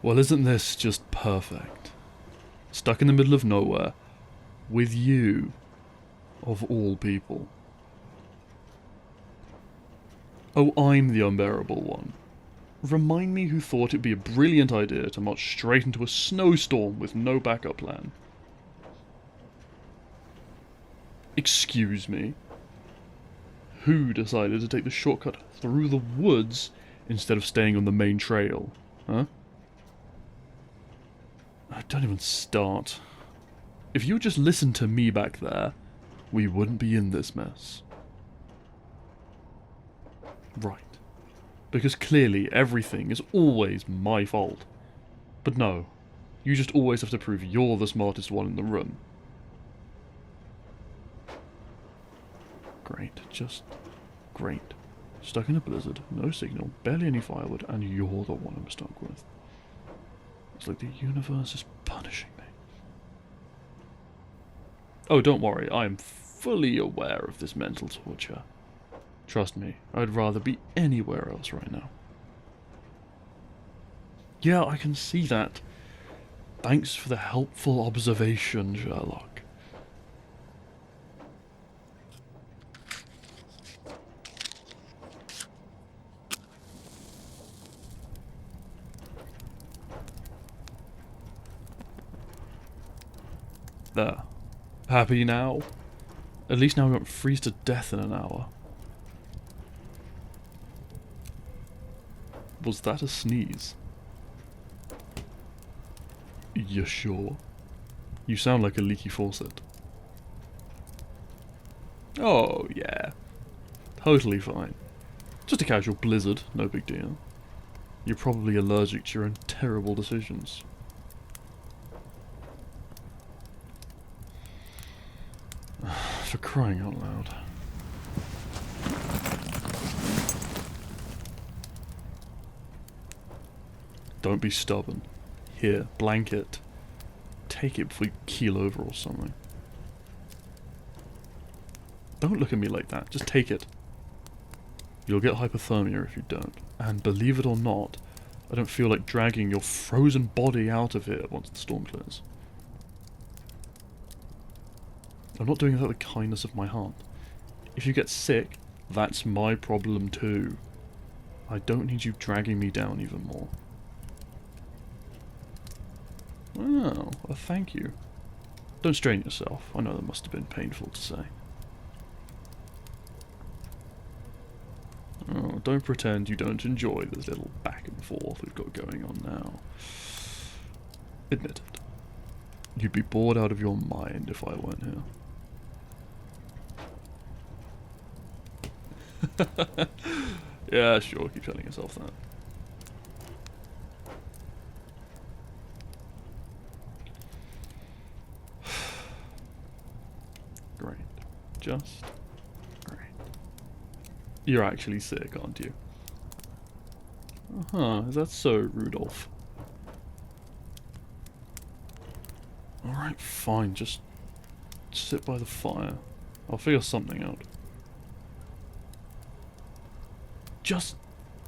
Well, isn't this just perfect? Stuck in the middle of nowhere, with you, of all people. Oh, I'm the unbearable one. Remind me who thought it'd be a brilliant idea to march straight into a snowstorm with no backup plan. Excuse me? Who decided to take the shortcut through the woods instead of staying on the main trail? Huh? Don't even start. If you just listened to me back there, we wouldn't be in this mess. Right. Because clearly everything is always my fault. But no, you just always have to prove you're the smartest one in the room. Great, just great. Stuck in a blizzard, no signal, barely any firewood, and you're the one I'm stuck with. It's like the universe is punishing me. Oh, don't worry, I am fully aware of this mental torture. Trust me, I'd rather be anywhere else right now. Yeah, I can see that. Thanks for the helpful observation, Sherlock. There. Happy now? At least now we won't freeze to death in an hour. Was that a sneeze? You sure? You sound like a leaky faucet. Oh, yeah. Totally fine. Just a casual blizzard, no big deal. You're probably allergic to your own terrible decisions. For crying out loud. Don't be stubborn. Here, blanket. Take it before you keel over or something. Don't look at me like that, just take it. You'll get hypothermia if you don't. And believe it or not, I don't feel like dragging your frozen body out of here once the storm clears. I'm not doing it out of the kindness of my heart. If you get sick, that's my problem too. I don't need you dragging me down even more. Oh, well, thank you. Don't strain yourself. I know that must have been painful to say. Oh, don't pretend you don't enjoy this little back and forth we've got going on now. Admit it. You'd be bored out of your mind if I weren't here. Yeah, sure, keep telling yourself that. Great. Just great. You're actually sick, aren't you? Uh-huh, is that so, Rudolph? Alright, fine, just sit by the fire. I'll figure something out. Just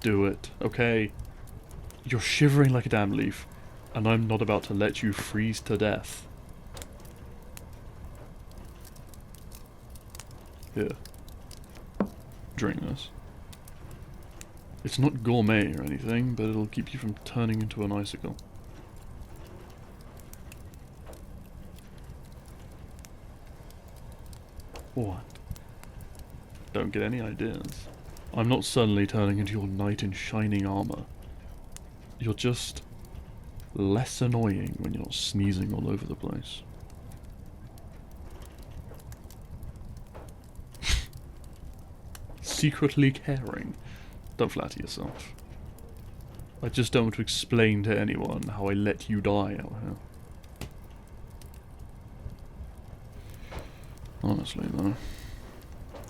do it, okay? You're shivering like a damn leaf, and I'm not about to let you freeze to death. Here. Drink this. It's not gourmet or anything, but it'll keep you from turning into an icicle. What? Don't get any ideas. I'm not suddenly turning into your knight in shining armor. You're just less annoying when you're not sneezing all over the place. Secretly caring. Don't flatter yourself. I just don't want to explain to anyone how I let you die out here. Honestly, though,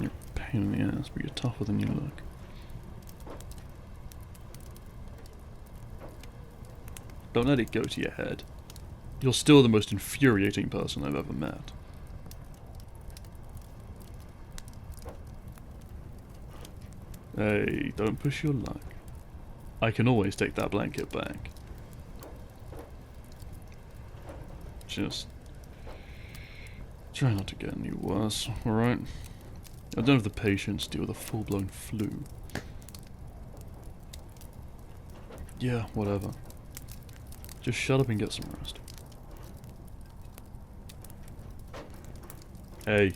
you're a pain in the ass, but you're tougher than you look. Don't let it go to your head. You're still the most infuriating person I've ever met. Hey, don't push your luck. I can always take that blanket back. Just try not to get any worse, alright? I don't have the patience to deal with a full-blown flu. Yeah, whatever. Just shut up and get some rest. Hey,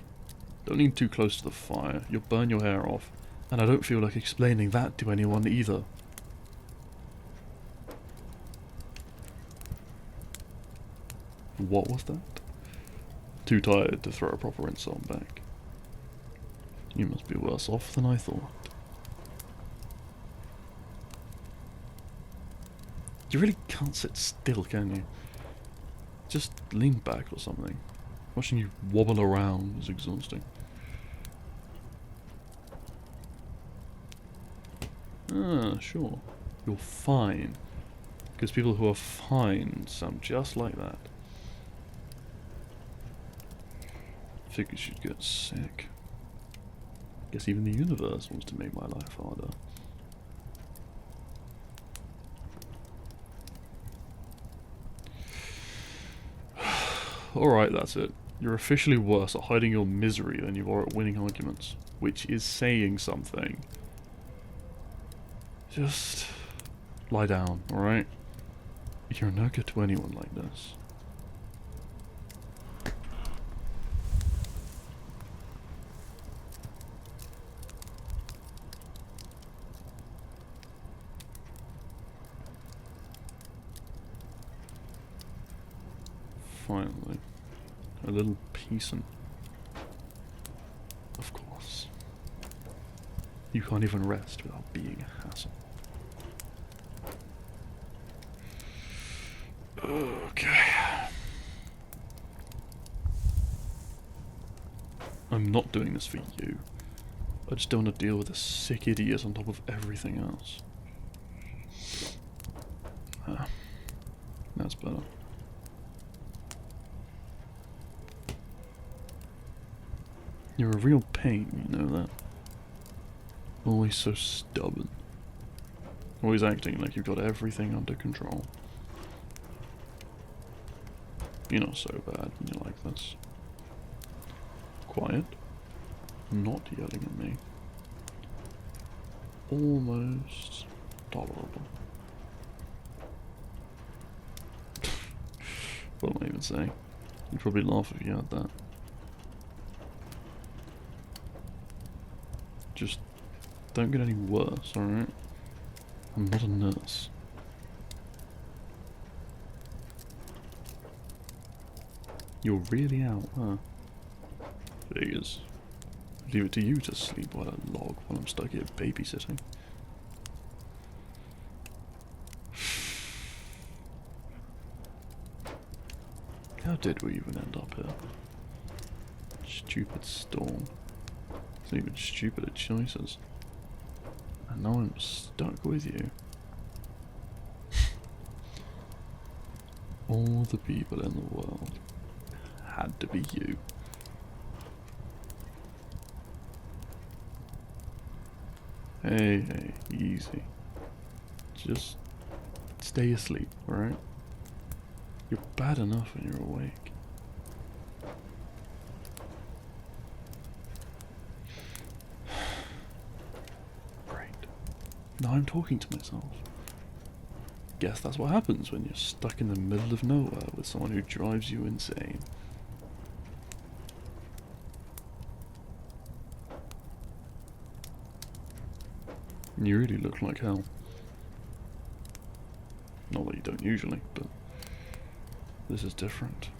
don't lean too close to the fire. You'll burn your hair off. And I don't feel like explaining that to anyone either. What was that? Too tired to throw a proper insult back. You must be worse off than I thought. You really can't sit still, can you? Just lean back or something. Watching you wobble around is exhausting. Ah, sure. You're fine. Because people who are fine sound just like that. Figures you'd get sick. Guess even the universe wants to make my life harder. Alright, that's it. You're officially worse at hiding your misery than you are at winning arguments. Which is saying something. Just lie down, alright? You're no good to anyone like this. Finally. A little peace and... Of course. You can't even rest without being a hassle. Okay. I'm not doing this for you. I just don't want to deal with a sick idiot on top of everything else. Ah, that's better. You're a real pain, you know that? Always so stubborn. Always acting like you've got everything under control. You're not so bad when you're like this. Quiet. Not yelling at me. Almost tolerable. What am I even saying? You'd probably laugh if you had that. Just don't get any worse, alright? I'm not a nurse. You're really out, huh? Figures. Leave it to you to sleep while I log while I'm stuck here babysitting. How did we even end up here? Stupid storm. It's even stupider choices. And now I'm stuck with you. All the people in the world had to be you. Hey, easy. Just stay asleep, alright? You're bad enough when you're awake. Great. Now I'm talking to myself. Guess that's what happens when you're stuck in the middle of nowhere with someone who drives you insane. You really look like hell. Not that you don't usually, but this is different.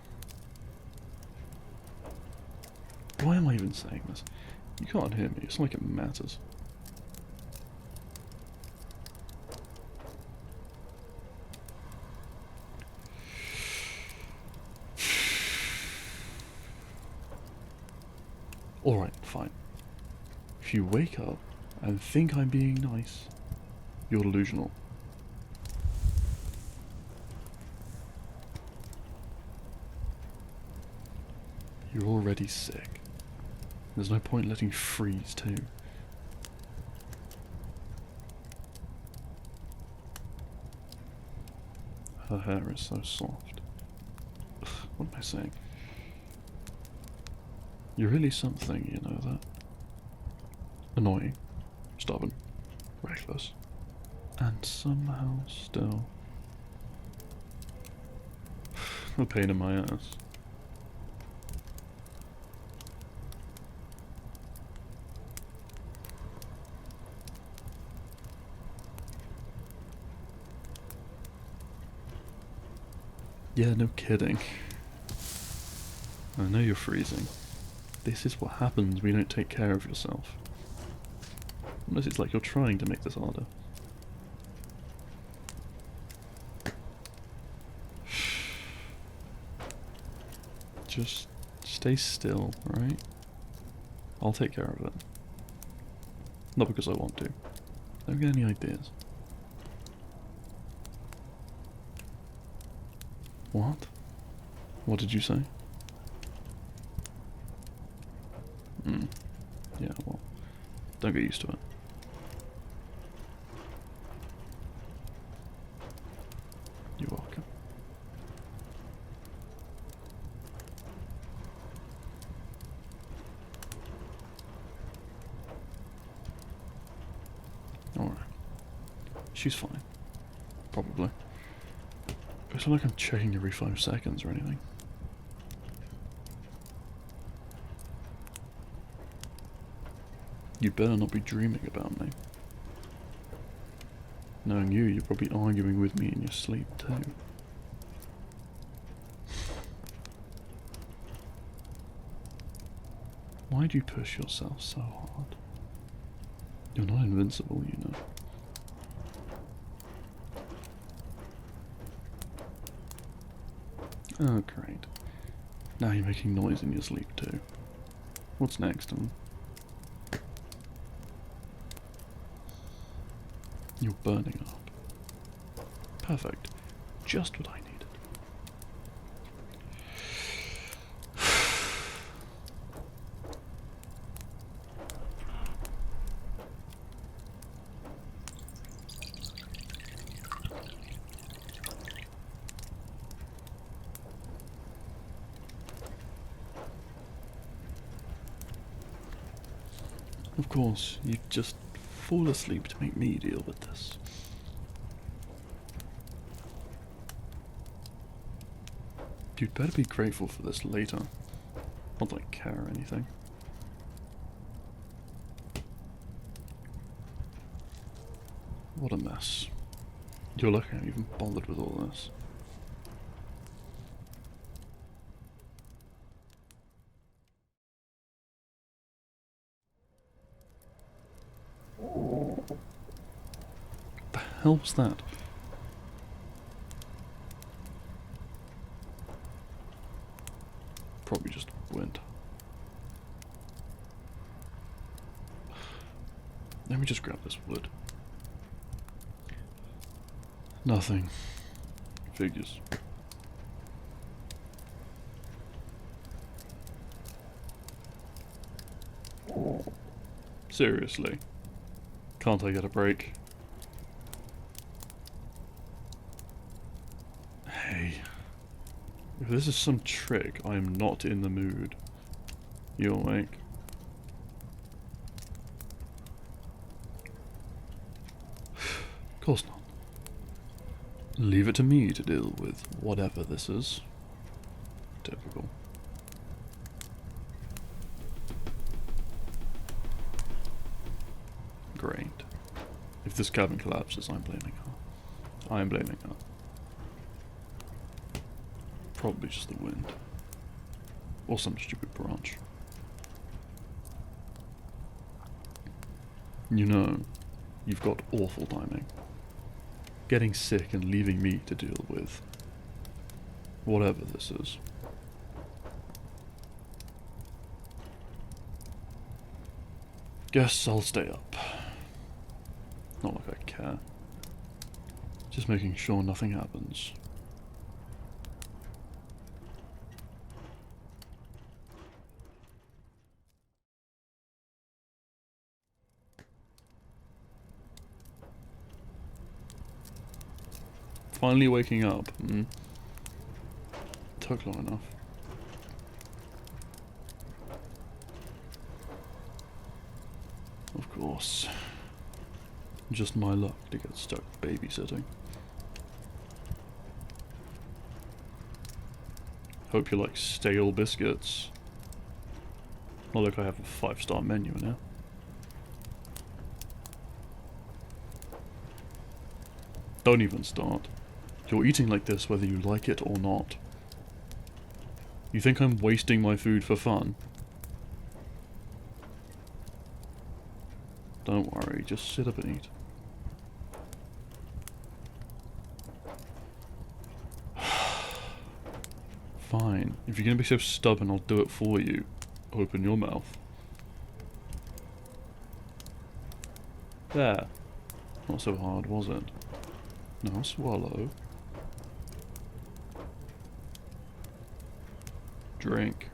Why am I even saying this? You can't hear me, it's not like it matters. Alright, fine. If you wake up and think I'm being nice, you're delusional. You're already sick. There's no point letting you freeze too. Her hair is so soft. Ugh, What am I saying? You're really something, you know that? Annoying, stubborn, reckless, and somehow still a pain in my ass. Yeah, no kidding. I know you're freezing. This is what happens when you don't take care of yourself. Unless it's like you're trying to make this harder. Just stay still, alright? I'll take care of it. Not because I want to. Don't get any ideas. What? What did you say? Yeah, well, don't get used to it. You're welcome. Alright. She's fine. Probably. It's not like I'm checking every 5 seconds or anything. You better not be dreaming about me. Knowing you, you're probably arguing with me in your sleep too. Why do you push yourself so hard? You're not invincible, you know. Oh, great. Now you're making noise in your sleep too. What's next, huh? You're burning up. Perfect. Just what I needed. Of course, you just fall asleep to make me deal with this. You'd better be grateful for this later. Not that I care or anything. What a mess. You're lucky I even bothered with all this. The hell was that? Probably just wind. Let me just grab this wood. Nothing. Figures. Seriously. Can't I get a break? Hey. If this is some trick, I am not in the mood. You awake? Of course not. Leave it to me to deal with whatever this is. Typical. Great. If this cabin collapses, I'm blaming her. I am blaming her. Probably just the wind. Or some stupid branch. You know, you've got awful timing. Getting sick and leaving me to deal with whatever this is. Guess I'll stay up. Not like I care. Just making sure nothing happens. Finally waking up. Took long enough. course. Just my luck to get stuck babysitting. Hope you like stale biscuits. Not like I have a 5-star menu now. Don't even start. You're eating like this whether you like it or not. You think I'm wasting my food for fun? Don't worry, just sit up and eat. Fine. If you're gonna be so stubborn, I'll do it for you. Open your mouth. There. Not so hard, was it? Now swallow. Drink.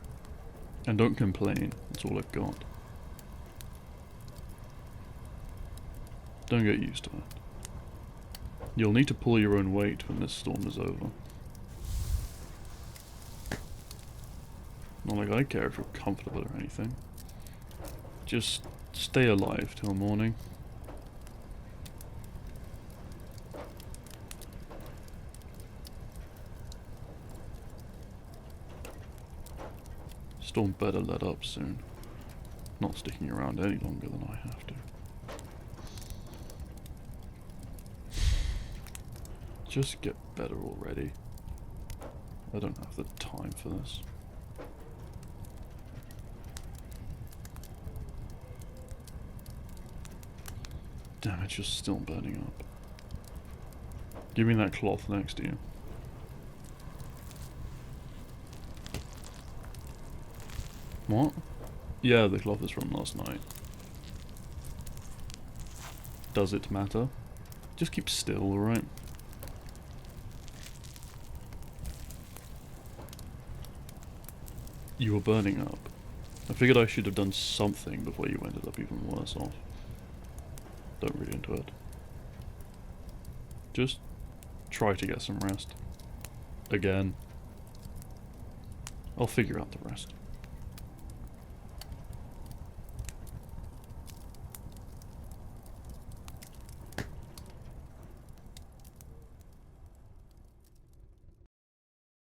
And don't complain, that's all I've got. Don't get used to it. You'll need to pull your own weight when this storm is over. Not like I care if you're comfortable or anything. Just stay alive till morning. Storm better let up soon. Not sticking around any longer than I have to. Just get better already. I don't have the time for this. Damn it, you're still burning up. Give me that cloth next to you. What? Yeah, the cloth is from last night. Does it matter? Just keep still, alright? You were burning up. I figured I should have done something before you ended up even worse off. Don't read into it. Just try to get some rest. Again. I'll figure out the rest.